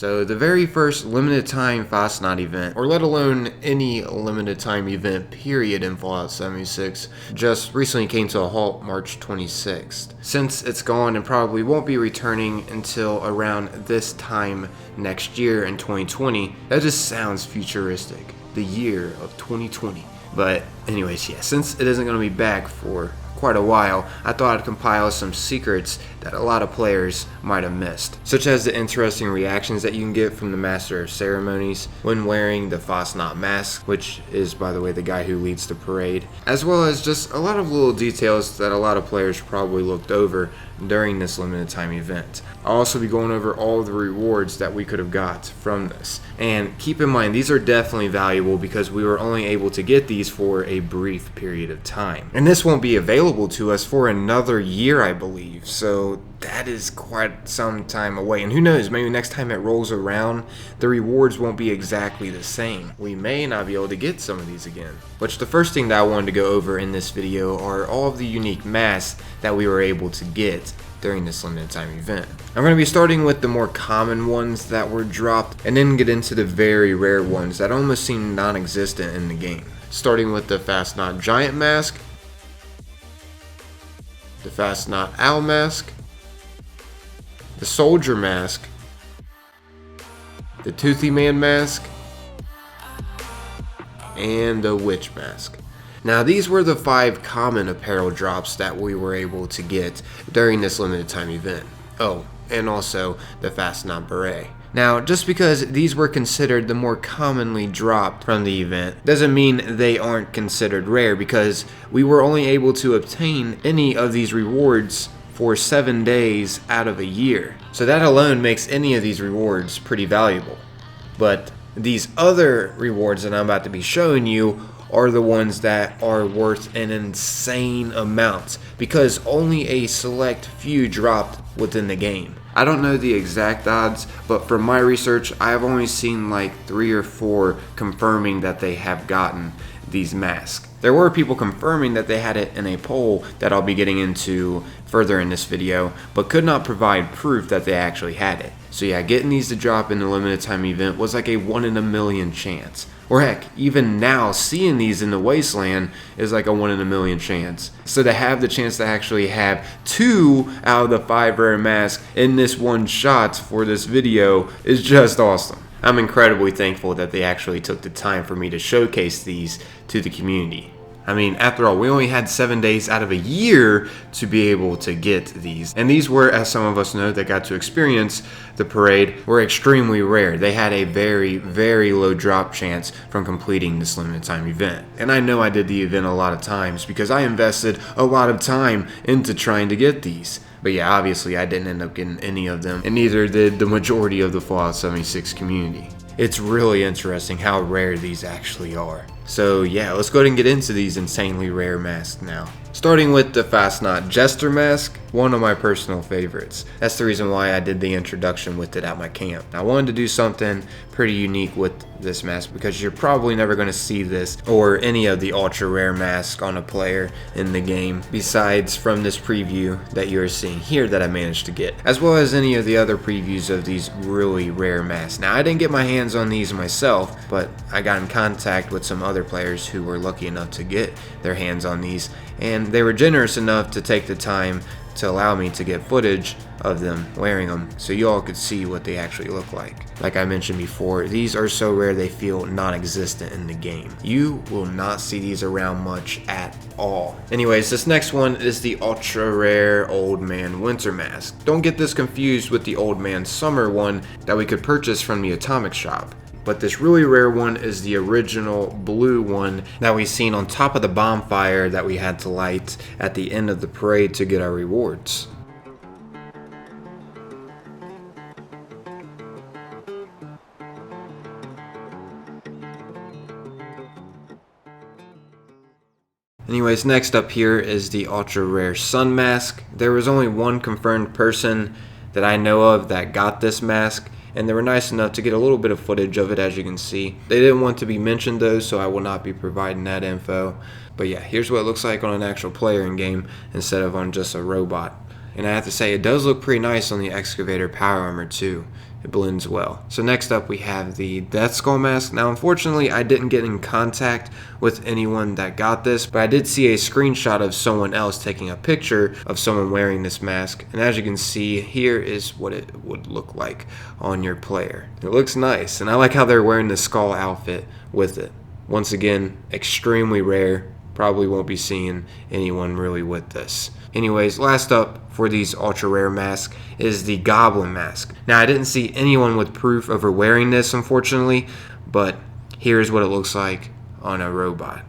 So the very first limited time Fastnacht event, or let alone any limited time event period in Fallout 76, just recently came to a halt March 26th. Since it's gone and probably won't be returning until around this time next year in 2020, that just sounds futuristic. The year of 2020. But anyways, yeah, since it isn't going to be back for quite a while, I thought I'd compile some secrets that a lot of players might have missed, such as the interesting reactions that you can get from the Master of Ceremonies when wearing the Fastnacht mask, which is, by the way, the guy who leads the parade, as well as just a lot of little details that a lot of players probably looked over during this limited time event. I'll also be going over all of the rewards that we could have got from this. And keep in mind, these are definitely valuable because we were only able to get these for a brief period of time. And this won't be available to us for another year, I believe. So that is quite some time away. And who knows, maybe next time it rolls around, the rewards won't be exactly the same. We may not be able to get some of these again. Which the first thing that I wanted to go over in this video are all of the unique masks that we were able to get during this limited time event. I'm going to be starting with the more common ones that were dropped and then get into the very rare ones that almost seem non-existent in the game. Starting with the Fastnacht Giant Mask, the Fastnacht Owl Mask, the Soldier Mask, the Toothy Man Mask, and the Witch Mask. Now these were the 5 common apparel drops that we were able to get during this limited time event. Oh, and also the Fastnacht Beret. Now, just because these were considered the more commonly dropped from the event doesn't mean they aren't considered rare, because we were only able to obtain any of these rewards for 7 days out of a year. So that alone makes any of these rewards pretty valuable. But these other rewards that I'm about to be showing you are the ones that are worth an insane amount, because only a select few dropped within the game. I don't know the exact odds, but from my research, I have only seen like 3 or 4 confirming that they have gotten these masks. There were people confirming that they had it in a poll that I'll be getting into further in this video, but could not provide proof that they actually had it. So yeah, getting these to drop in the limited time event was like a 1 in a million chance. Or heck, even now, seeing these in the Wasteland is like a 1 in a million chance. So to have the chance to actually have 2 out of the 5 rare masks in this one shot for this video is just awesome. I'm incredibly thankful that they actually took the time for me to showcase these to the community. I mean, after all, we only had 7 days out of a year to be able to get these. And these were, as some of us know that got to experience the parade, were extremely rare. They had a very, very low drop chance from completing this limited time event. And I know I did the event a lot of times because I invested a lot of time into trying to get these. But yeah, obviously I didn't end up getting any of them, and neither did the majority of the Fallout 76 community. It's really interesting how rare these actually are. So yeah, let's go ahead and get into these insanely rare masks now. Starting with the Fastnacht Jester Mask, one of my personal favorites. That's the reason why I did the introduction with it at my camp. I wanted to do something pretty unique with this mask because you're probably never going to see this or any of the ultra rare masks on a player in the game besides from this preview that you're seeing here that I managed to get, as well as any of the other previews of these really rare masks. Now I didn't get my hands on these myself, but I got in contact with some other players who were lucky enough to get their hands on these, and they were generous enough to take the time to allow me to get footage of them wearing them so you all could see what they actually look like. Like I mentioned before, these are so rare they feel non-existent in the game. You will not see these around much at all. Anyways, this next one is the ultra rare Old Man Winter Mask. Don't get this confused with the Old Man Summer one that we could purchase from the Atomic Shop. But this really rare one is the original blue one that we seen on top of the bonfire that we had to light at the end of the parade to get our rewards. Anyways, next up here is the ultra rare Sun Mask. There was only one confirmed person that I know of that got this mask, and they were nice enough to get a little bit of footage of it, as you can see. They didn't want to be mentioned though, so I will not be providing that info. But yeah, here's what it looks like on an actual player in game instead of on just a robot. And I have to say, it does look pretty nice on the Excavator power armor too. It blends well. So next up we have the Death Skull mask. Now unfortunately I didn't get in contact with anyone that got this, but I did see a screenshot of someone else taking a picture of someone wearing this mask, and as you can see, here is what it would look like on your player. It looks nice, and I like how they're wearing the skull outfit with it. Once again, extremely rare. Probably won't be seeing anyone really with this. Anyways, last up for these ultra rare masks is the Goblin mask. Now I didn't see anyone with proof of her wearing this, unfortunately, but here's what it looks like on a robot.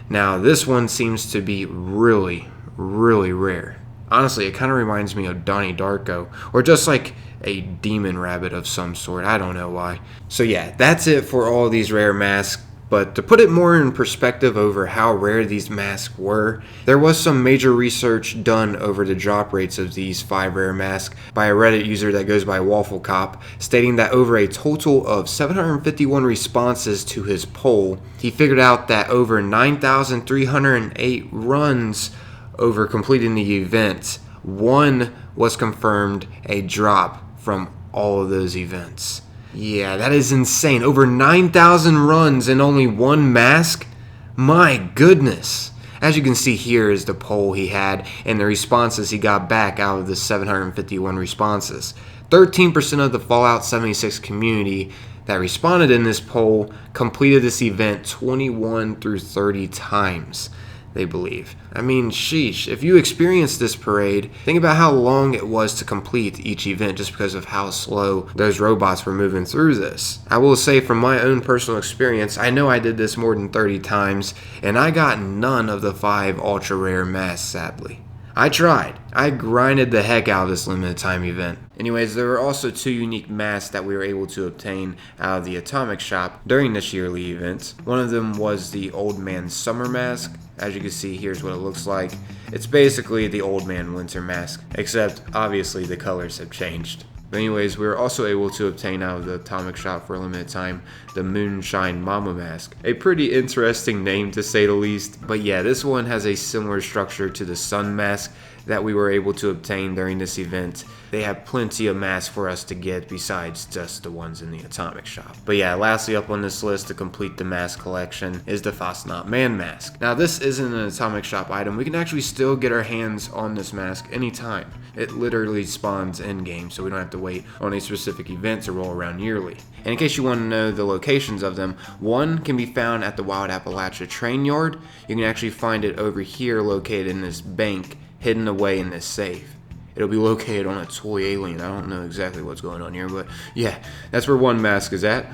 Now this one seems to be really rare. Honestly, it kind of reminds me of Donnie Darko, or just like a demon rabbit of some sort. I don't know why. So yeah, that's it for all these rare masks. But to put it more in perspective over how rare these masks were, there was some major research done over the drop rates of these 5 rare masks by a Reddit user that goes by Waffle Cop, stating that over a total of 751 responses to his poll, he figured out that over 9,308 runs over completing the event, one was confirmed a drop from all of those events. Yeah, that is insane. Over 9,000 runs and only one mask? My goodness. As you can see here is the poll he had and the responses he got back out of the 751 responses. 13% of the Fallout 76 community that responded in this poll completed this event 21 through 30 times, they believe. I mean, sheesh, if you experienced this parade, think about how long it was to complete each event just because of how slow those robots were moving through this. I will say from my own personal experience, I know I did this more than 30 times, and I got none of the 5 ultra rare masks, sadly. I tried. I grinded the heck out of this limited time event. Anyways, there were also 2 unique masks that we were able to obtain out of the Atomic Shop during this yearly event. One of them was the Old Man Summer mask. As you can see, here's what it looks like. It's basically the Old Man Winter mask, except obviously the colors have changed. But anyways, we were also able to obtain out of the Atomic Shop for a limited time the Moonshine Mama mask. A pretty interesting name to say the least, but yeah, this one has a similar structure to the Sun mask that we were able to obtain during this event. They have plenty of masks for us to get besides just the ones in the Atomic Shop. But yeah, lastly up on this list to complete the mask collection is the Fassnacht Man mask. Now this isn't an Atomic Shop item. We can actually still get our hands on this mask anytime. It literally spawns in-game, so we don't have to wait on a specific event to roll around yearly. And in case you want to know the locations of them, one can be found at the Wild Appalachia train yard. You can actually find it over here located in this bank, hidden away in this safe. It'll be located on a toy alien. I don't know exactly what's going on here, but yeah, that's where one mask is at.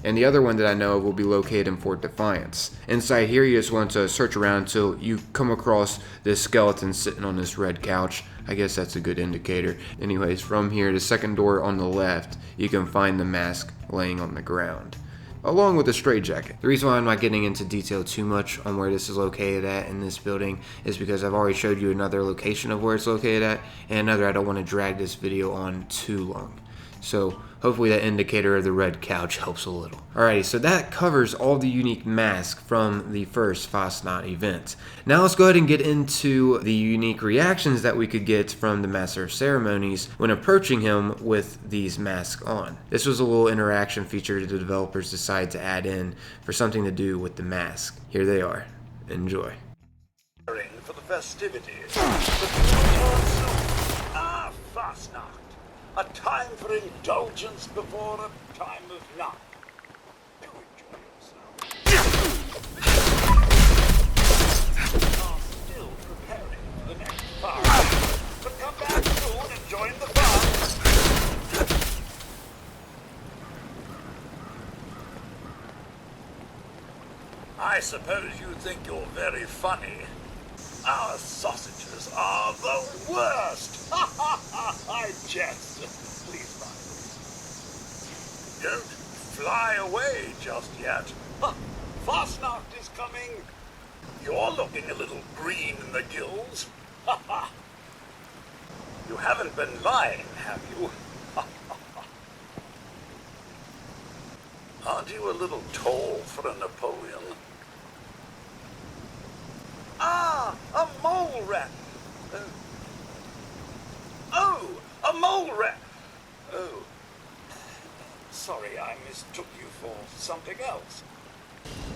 And the other one that I know of will be located in Fort Defiance. Inside here, you just want to search around until you come across this skeleton sitting on this red couch. I guess that's a good indicator. Anyways, from here, the second door on the left, you can find the mask laying on the ground, along with a straitjacket. The reason why I'm not getting into detail too much on where this is located at in this building is because I've already showed you another location of where it's located at, and another I don't want to drag this video on too long. So hopefully that indicator of the red couch helps a little. Alrighty, so that covers all the unique masks from the first Fassnacht event. Now let's go ahead and get into the unique reactions that we could get from the Master of Ceremonies when approaching him with these masks on. This was a little interaction feature the developers decided to add in for something to do with the mask. Here they are. Enjoy. For the festivities. Fassnacht. A time for indulgence before a time of luck. Do enjoy yourself. Are still preparing for the next fast. But come back soon and join the fun. I suppose you think you're very funny. Our sausages are the worst! Ha ha ha! I jest. Please rise. Don't fly away just yet. Fassnacht is coming. You're looking a little green in the gills. Ha ha! You haven't been lying, have you? Ha ha ha! Aren't you a little tall for a Napoleon? Ah, a mole rat. Oh, A mole rat! Oh, sorry, I mistook you for something else.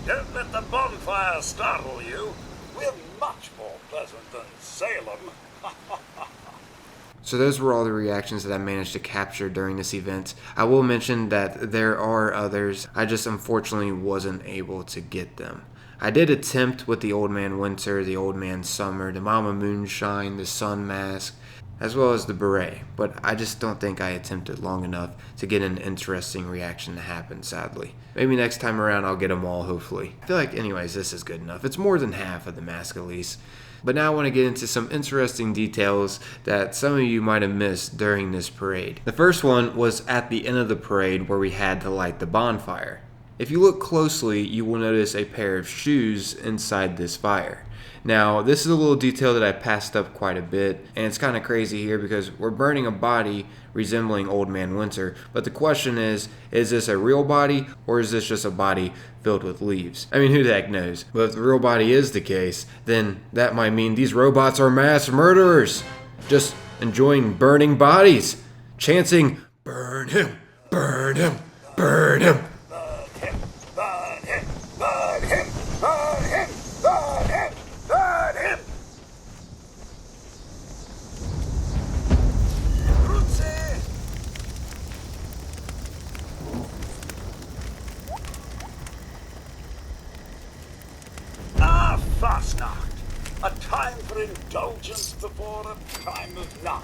Don't let the bonfire startle you. We're much more pleasant than Salem. So those were all the reactions that I managed to capture during this event. I will mention that there are others. I just unfortunately wasn't able to get them. I did attempt with the Old Man Winter, the Old Man Summer, the Mama Moonshine, the Sun Mask, as well as the Beret, but I just don't think I attempted long enough to get an interesting reaction to happen, sadly. Maybe next time around I'll get them all, hopefully. I feel like, anyways, this is good enough. It's more than half of the mask, at least. But now I want to get into some interesting details that some of you might have missed during this parade. The first one was at the end of the parade where we had to light the bonfire. If you look closely, you will notice a pair of shoes inside this fire. Now, this is a little detail that I passed up quite a bit, and it's kind of crazy here because we're burning a body resembling Old Man Winter, but the question is this a real body or is this just a body filled with leaves? I mean, who the heck knows? But if the real body is the case, then that might mean these robots are mass murderers, just enjoying burning bodies, chanting, "Burn him, burn him, burn him." Burn him! Burn him! Burn him! Burn him! Burn him! Rutsi! Ah, Fastnacht! A time for indulgence before a time of none.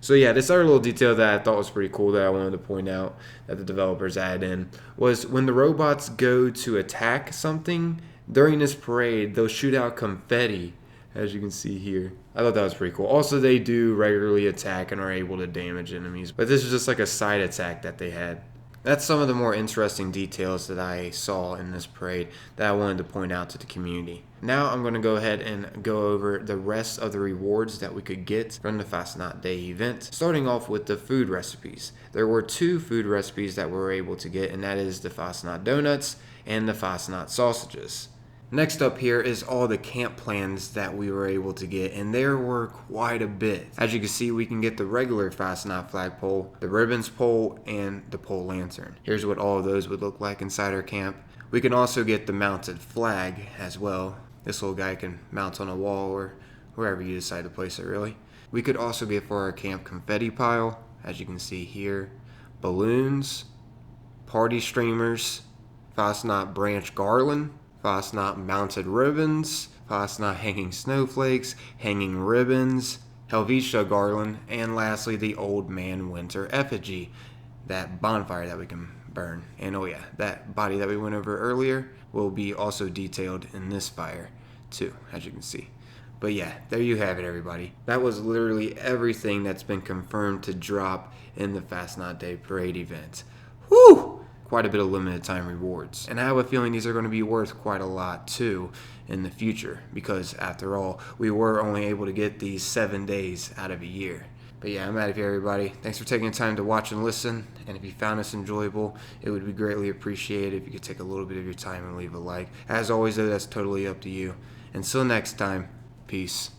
So yeah, this other little detail that I thought was pretty cool that I wanted to point out that the developers added in was when the robots go to attack something during this parade, they'll shoot out confetti, as you can see here. I thought that was pretty cool. Also, they do regularly attack and are able to damage enemies, but this is just like a side attack that they had. That's some of the more interesting details that I saw in this parade that I wanted to point out to the community. Now I'm going to go ahead and go over the rest of the rewards that we could get from the Fastnacht Day event, starting off with the food recipes. There were 2 food recipes that we were able to get, and that is the Fastnacht donuts and the Fastnacht sausages. Next up here is all the camp plans that we were able to get, and there were quite a bit. As you can see, we can get the regular Fastnacht flagpole, the ribbons pole, and the pole lantern. Here's what all of those would look like inside our camp. We can also get the mounted flag as well. This little guy can mount on a wall or wherever you decide to place it, really. We could also get for our camp confetti pile, as you can see here, balloons, party streamers, Fastnacht branch garland, Fastnacht mounted ribbons, Fastnacht hanging snowflakes, hanging ribbons, Helvetia garland, and lastly the Old Man Winter effigy, that bonfire that we can burn. And oh yeah, that body that we went over earlier will be also detailed in this fire too, as you can see. But yeah, there you have it, everybody. That was literally everything that's been confirmed to drop in the Fastnacht Day Parade event. Whew! Quite a bit of limited time rewards. And I have a feeling these are going to be worth quite a lot too in the future, because after all, we were only able to get these 7 days out of a year. But yeah, I'm out of here, everybody. Thanks for taking the time to watch and listen. And if you found this enjoyable, it would be greatly appreciated if you could take a little bit of your time and leave a like. As always, though, that's totally up to you. Until next time, peace.